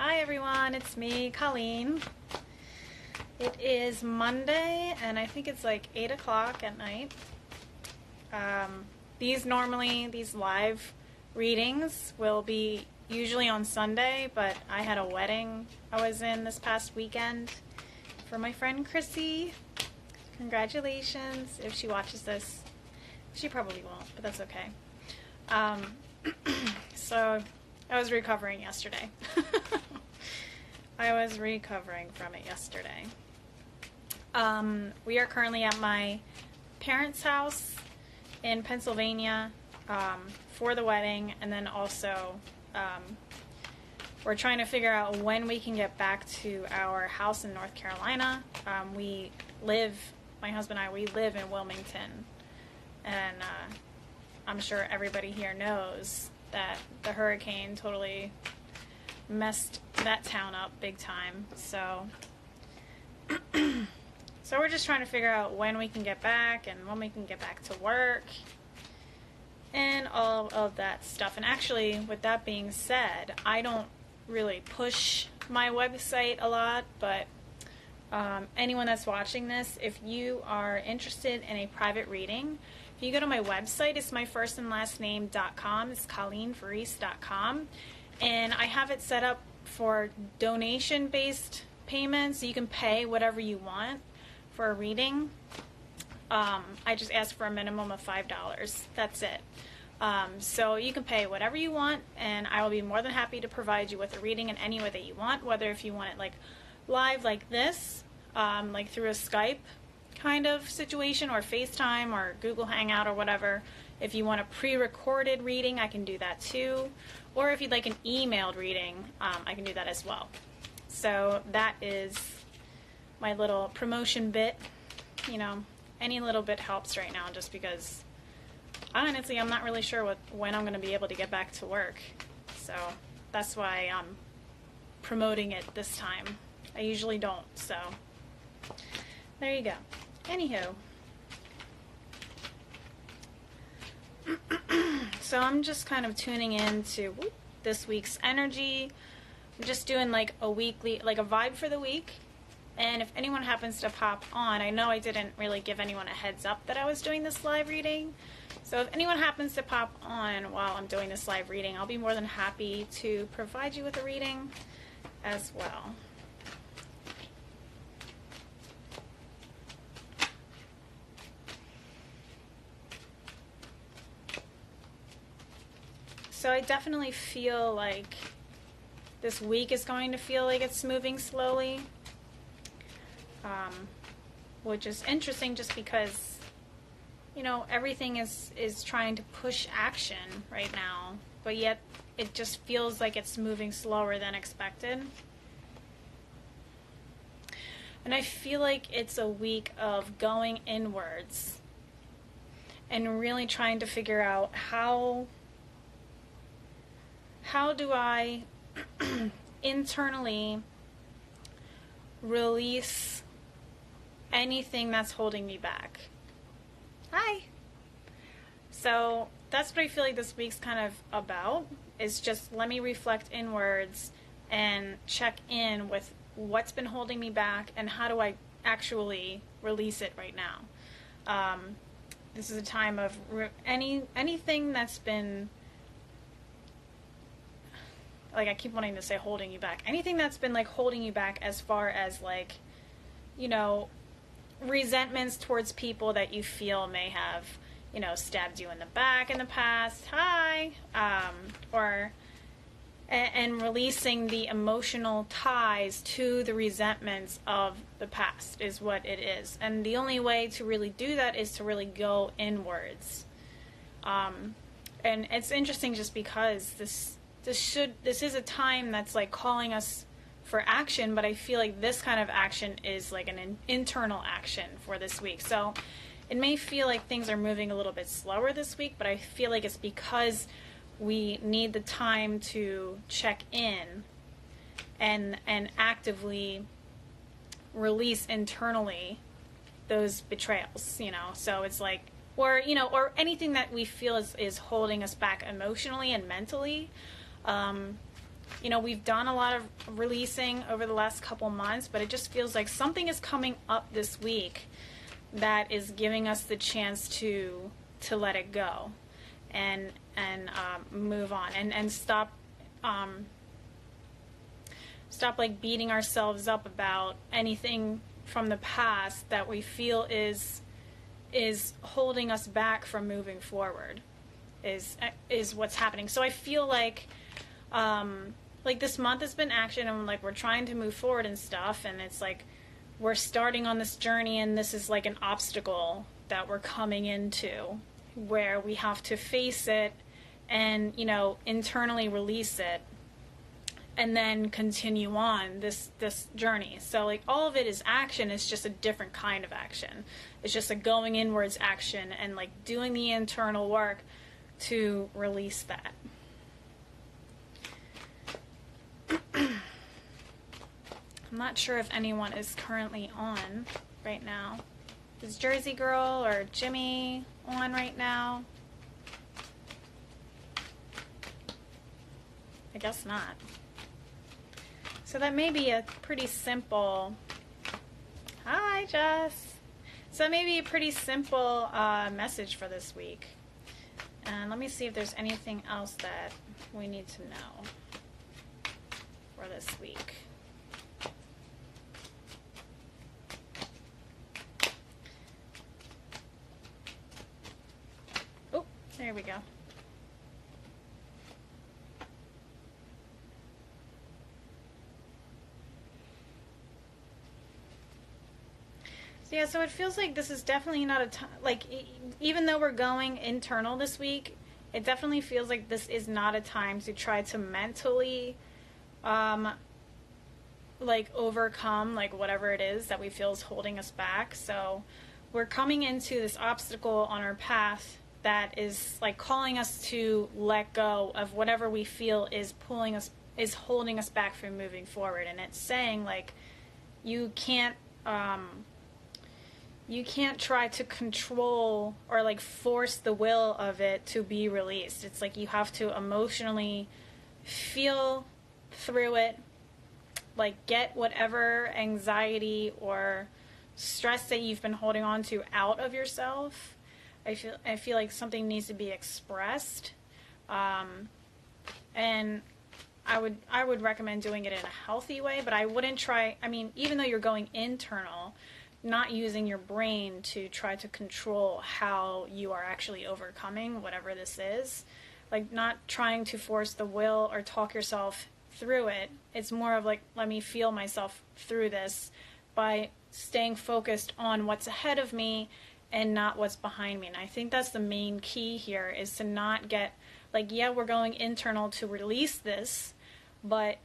Hi everyone, it's me, Colleen. It is Monday and I think it's like 8 o'clock at night. These live readings will be usually on Sunday, but I had a wedding I was in this past weekend for my friend Chrissy. Congratulations if she watches this. She probably won't, but that's okay. So I was recovering yesterday. I was recovering from it yesterday. We are currently at my parents' house in Pennsylvania for the wedding, and then also we're trying to figure out when we can get back to our house in North Carolina. My husband and I, we live in Wilmington, and I'm sure everybody here knows that the hurricane totally messed that town up big time. So we're just trying to figure out when we can get back and when we can get back to work and all of that stuff. And actually, with that being said, I don't really push my website a lot, but anyone that's watching this, if you are interested in a private reading, if you go to my website, it's my first and last name.com. It's ColleenFaris.com. And I have it set up for donation-based payments. So you can pay whatever you want for a reading. I just ask for a minimum of $5. That's it. So you can pay whatever you want, and I will be more than happy to provide you with a reading in any way that you want, whether if you want it like live like this, like through a Skype kind of situation, or FaceTime or Google Hangout or whatever. If you want a pre-recorded reading, I can do that too. Or if you'd like an emailed reading, I can do that as well. So that is my little promotion bit. You know, any little bit helps right now, just because honestly I'm not really sure when I'm going to be able to get back to work. So that's why I'm promoting it this time. I usually don't, so there you go. Anywho, so I'm just kind of tuning into this week's energy. I'm just doing like a weekly, like a vibe for the week. And if anyone happens to pop on, I know I didn't really give anyone a heads up that I was doing this live reading. So if anyone happens to pop on while I'm doing this live reading, I'll be more than happy to provide you with a reading as well. So I definitely feel like this week is going to feel like it's moving slowly, which is interesting just because, you know, everything is trying to push action right now, but yet it just feels like it's moving slower than expected. And I feel like it's a week of going inwards and really trying to figure out how do I internally release anything that's holding me back. Hi. So that's what I feel like this week's kind of about, is just let me reflect inwards and check in with what's been holding me back and how do I actually release it right now. This is a time of anything that's been, like, I keep wanting to say holding you back. Anything that's been like holding you back as far as like, you know, resentments towards people that you feel may have, you know, stabbed you in the back in the past. Hi. And releasing the emotional ties to the resentments of the past is what it is. And the only way to really do that is to really go inwards. And it's interesting just because this is a time that's like calling us for action, but I feel like this kind of action is like an internal action for this week. So it may feel like things are moving a little bit slower this week, but I feel like it's because we need the time to check in and actively release internally those betrayals, you know. So it's like, or, you know, or anything that we feel is holding us back emotionally and mentally. You know, we've done a lot of releasing over the last couple months, but it just feels like something is coming up this week that is giving us the chance to let it go and move on and stop like beating ourselves up about anything from the past that we feel is holding us back from moving forward is what's happening. So I feel like this month has been action, and like we're trying to move forward and stuff, and it's like we're starting on this journey, and this is like an obstacle that we're coming into where we have to face it and, you know, internally release it and then continue on this journey. So like all of it is action. It's just a different kind of action. It's just a going inwards action and like doing the internal work to release that. I'm not sure if anyone is currently on right now. Is Jersey Girl or Jimmy on right now? I guess not. So that may be a pretty simple... Hi, Jess. So that may be a pretty simple message for this week. And let me see if there's anything else that we need to know for this week. Oh, there we go. So yeah, so it feels like this is definitely not a time, like, even though we're going internal this week, it definitely feels like this is not a time to try to mentally, like, overcome, like, whatever it is that we feel is holding us back. So we're coming into this obstacle on our path that is, like, calling us to let go of whatever we feel is is holding us back from moving forward. And it's saying, like, you can't try to control or like force the will of it to be released. It's like you have to emotionally feel through it, like get whatever anxiety or stress that you've been holding on to out of yourself. I feel like something needs to be expressed, and I would recommend doing it in a healthy way, but I wouldn't try. I mean, even though you're going internal, not using your brain to try to control how you are actually overcoming whatever this is. Like, not trying to force the will or talk yourself through it. It's more of like, let me feel myself through this by staying focused on what's ahead of me and not what's behind me. And I think that's the main key here, is to not get, like, yeah, we're going internal to release this, but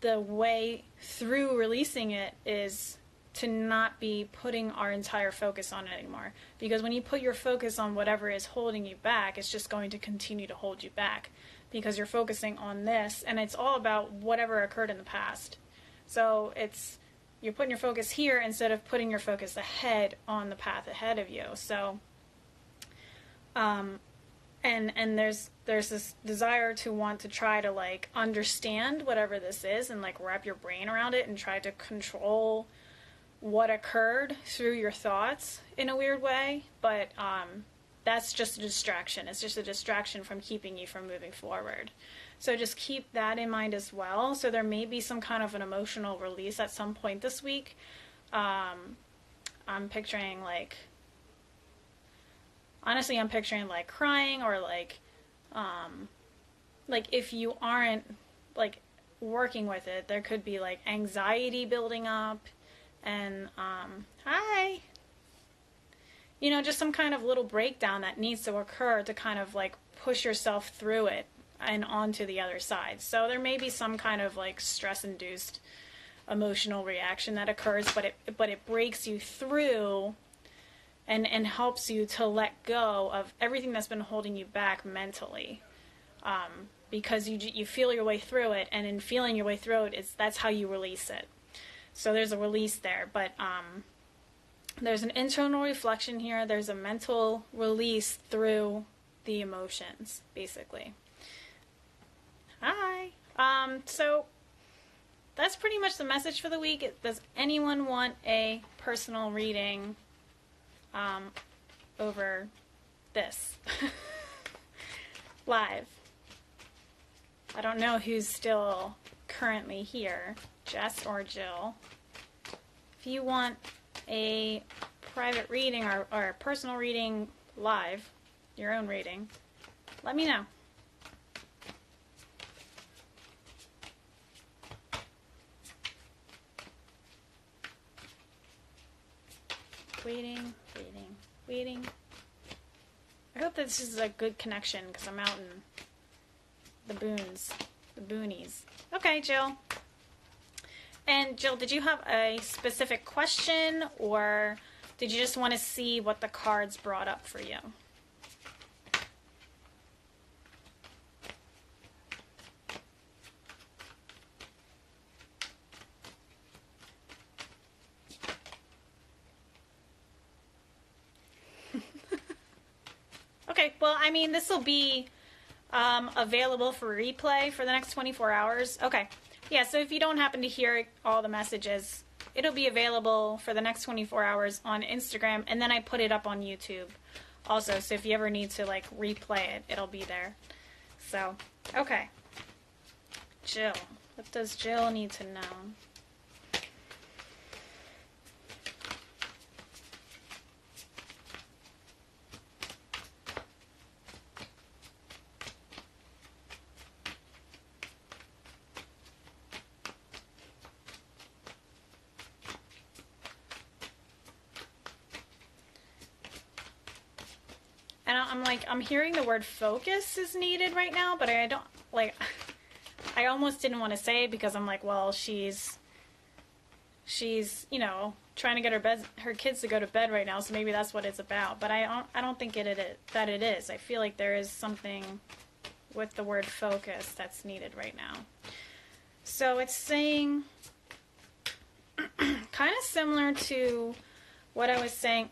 the way through releasing it is to not be putting our entire focus on it anymore. Because when you put your focus on whatever is holding you back, it's just going to continue to hold you back because you're focusing on this, and it's all about whatever occurred in the past. So you're putting your focus here instead of putting your focus ahead on the path ahead of you. So, and there's this desire to want to try to like understand whatever this is and like wrap your brain around it and try to control what occurred through your thoughts in a weird way, but that's just a distraction. It's just a distraction from keeping you from moving forward. So just keep that in mind as well. So there may be some kind of an emotional release at some point this week. I'm picturing like, honestly, I'm picturing like crying, or like if you aren't like working with it, there could be like anxiety building up. And, hi, you know, just some kind of little breakdown that needs to occur to kind of like push yourself through it and onto the other side. So there may be some kind of like stress-induced emotional reaction that occurs, but it breaks you through and helps you to let go of everything that's been holding you back mentally. Because you feel your way through it, and in feeling your way through it, that's how you release it. So there's a release there, but there's an internal reflection here. There's a mental release through the emotions, basically. Hi. So that's pretty much the message for the week. Does anyone want a personal reading over this live? I don't know who's still currently here, Jess or Jill. If you want a private reading or a personal reading live, your own reading, let me know. Waiting. I hope that this is a good connection because I'm out in the boonies. Okay, Jill. And Jill, did you have a specific question or did you just want to see what the cards brought up for you? Okay, well, I mean, this will be available for replay for the next 24 hours. Okay, yeah, so if you don't happen to hear all the messages, it'll be available for the next 24 hours on Instagram, and then I put it up on YouTube also, so if you ever need to, like, replay it, it'll be there. So, okay. Jill. What does Jill need to know? And I'm hearing the word focus is needed right now, but I don't, like, I almost didn't want to say it because I'm like, well, she's, you know, trying to get her kids to go to bed right now, so maybe that's what it's about. But I don't think that it is. I feel like there is something with the word focus that's needed right now. So it's saying, kind of similar to what I was saying,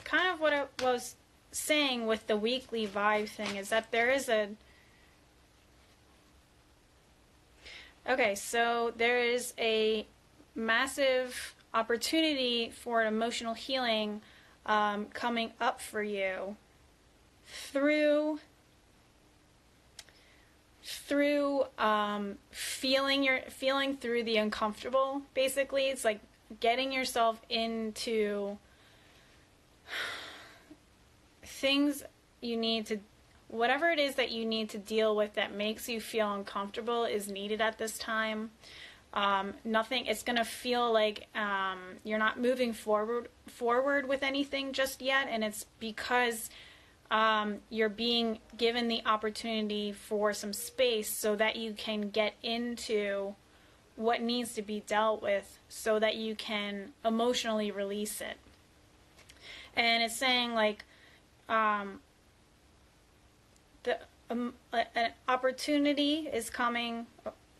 kind of what I was saying with the weekly vibe thing is that there is so there is a massive opportunity for emotional healing coming up for you through feeling through the uncomfortable. Basically, it's like getting yourself into things you need to, whatever it is that you need to deal with that makes you feel uncomfortable is needed at this time. It's going to feel like you're not moving forward with anything just yet, and it's because you're being given the opportunity for some space so that you can get into what needs to be dealt with so that you can emotionally release it. And it's saying like an opportunity is coming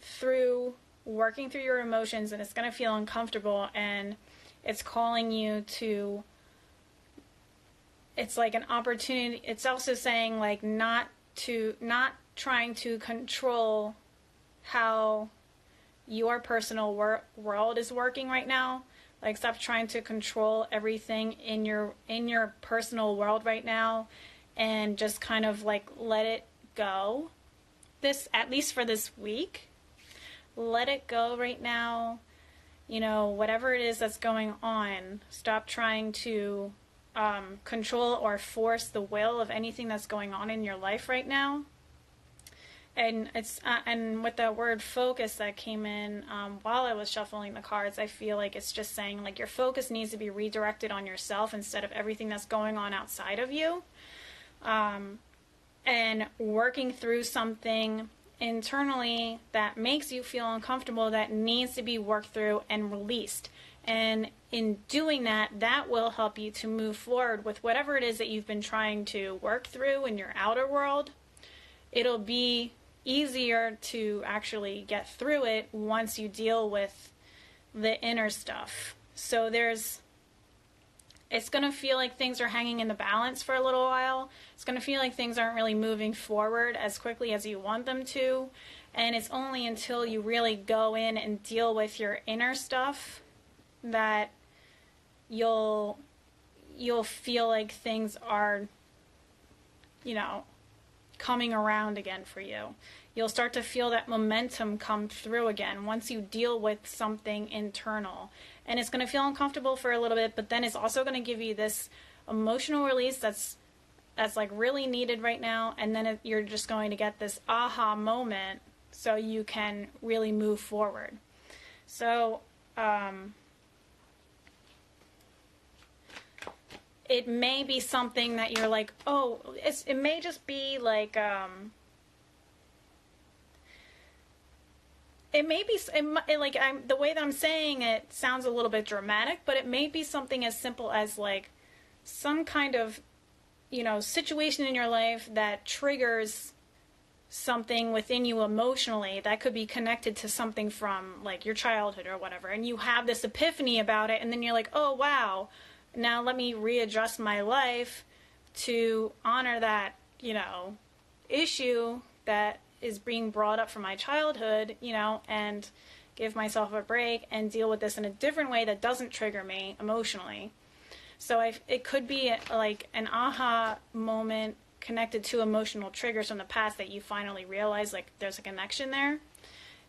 through working through your emotions, and it's going to feel uncomfortable, and it's calling you to, it's like an opportunity. It's also saying like not trying to control how your personal world is working right now. Like, stop trying to control everything in your personal world right now, and just kind of like let it go. At least for this week, let it go right now. You know, whatever it is that's going on, stop trying to control or force the will of anything that's going on in your life right now. And it's and with the word focus that came in while I was shuffling the cards, I feel like it's just saying like your focus needs to be redirected on yourself instead of everything that's going on outside of you, and working through something internally that makes you feel uncomfortable that needs to be worked through and released. And in doing that, that will help you to move forward with whatever it is that you've been trying to work through in your outer world. It'll be easier to actually get through it once you deal with the inner stuff. So there's it's going to feel like things are hanging in the balance for a little while. It's going to feel like things aren't really moving forward as quickly as you want them to. And it's only until you really go in and deal with your inner stuff that you'll feel like things are, coming around again for you. You'll start to feel that momentum come through again once you deal with something internal. And it's going to feel uncomfortable for a little bit, but then it's also going to give you this emotional release that's like really needed right now. And then you're just going to get this aha moment so you can really move forward. So, it may be something that you're like, oh, it may just be like, it may be, the way that I'm saying it sounds a little bit dramatic, but it may be something as simple as like some kind of, situation in your life that triggers something within you emotionally that could be connected to something from like your childhood or whatever. And you have this epiphany about it, and then you're like, oh, wow. Now let me readjust my life to honor that, issue that is being brought up from my childhood, and give myself a break and deal with this in a different way that doesn't trigger me emotionally. So it could be like an aha moment connected to emotional triggers from the past that you finally realize like there's a connection there.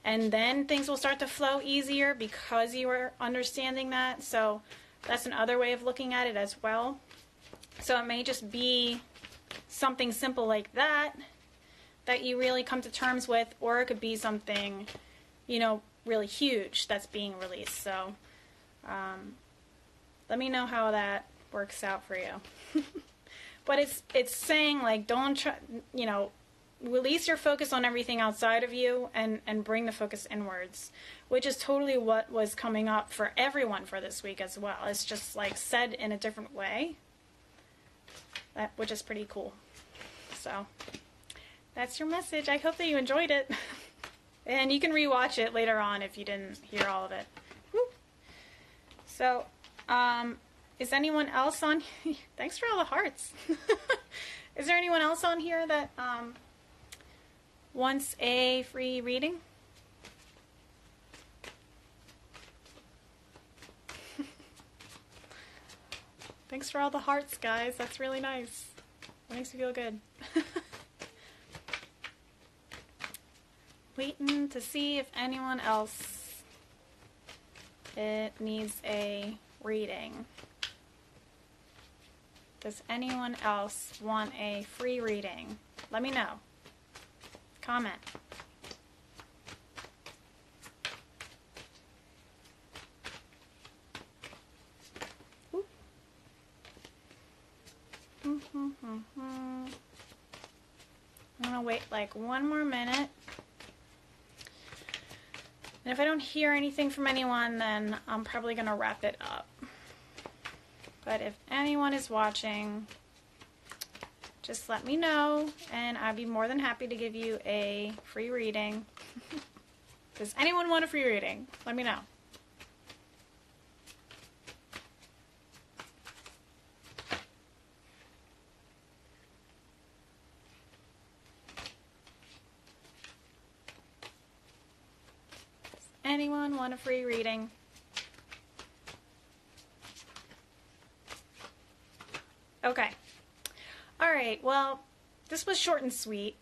And then things will start to flow easier because you are understanding that. So that's another way of looking at it as well. So it may just be something simple like that you really come to terms with, or it could be something, really huge that's being released. So let me know how that works out for you. But it's saying like, don't try, release your focus on everything outside of you and bring the focus inwards, which is totally what was coming up for everyone for this week as well. It's just like said in a different way, which is pretty cool. So that's your message. I hope that you enjoyed it. And you can rewatch it later on if you didn't hear all of it. Woo. So, is anyone else on here? Thanks for all the hearts. Is there anyone else on here that wants a free reading? Thanks for all the hearts, guys. That's really nice. It makes me feel good. Waiting to see if anyone else needs a reading. Does anyone else want a free reading? Let me know. Comment. I'm gonna wait like one more minute. And if I don't hear anything from anyone, then I'm probably gonna wrap it up. But if anyone is watching, just let me know, and I'd be more than happy to give you a free reading. Does anyone want a free reading? Let me know. Does anyone want a free reading? Okay. All right. Well, this was short and sweet.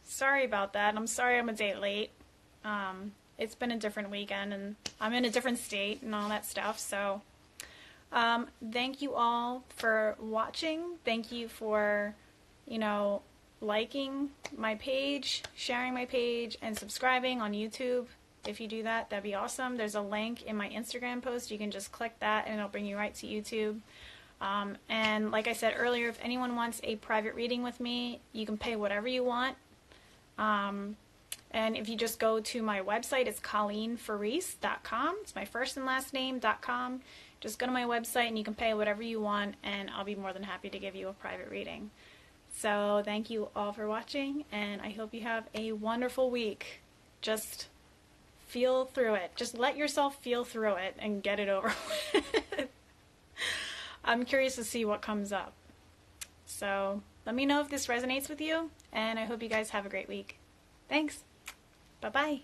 Sorry about that. I'm sorry I'm a day late. It's been a different weekend, and I'm in a different state and all that stuff. So, thank you all for watching. Thank you for, liking my page, sharing my page, and subscribing on YouTube. If you do that, that'd be awesome. There's a link in my Instagram post. You can just click that, and it'll bring you right to YouTube. And like I said earlier, if anyone wants a private reading with me, you can pay whatever you want. And if you just go to my website, it's ColleenFaris.com. It's my first and last name.com. Just go to my website and you can pay whatever you want, and I'll be more than happy to give you a private reading. So thank you all for watching, and I hope you have a wonderful week. Just feel through it. Just let yourself feel through it and get it over with. I'm curious to see what comes up. So let me know if this resonates with you, and I hope you guys have a great week. Thanks. Bye-bye.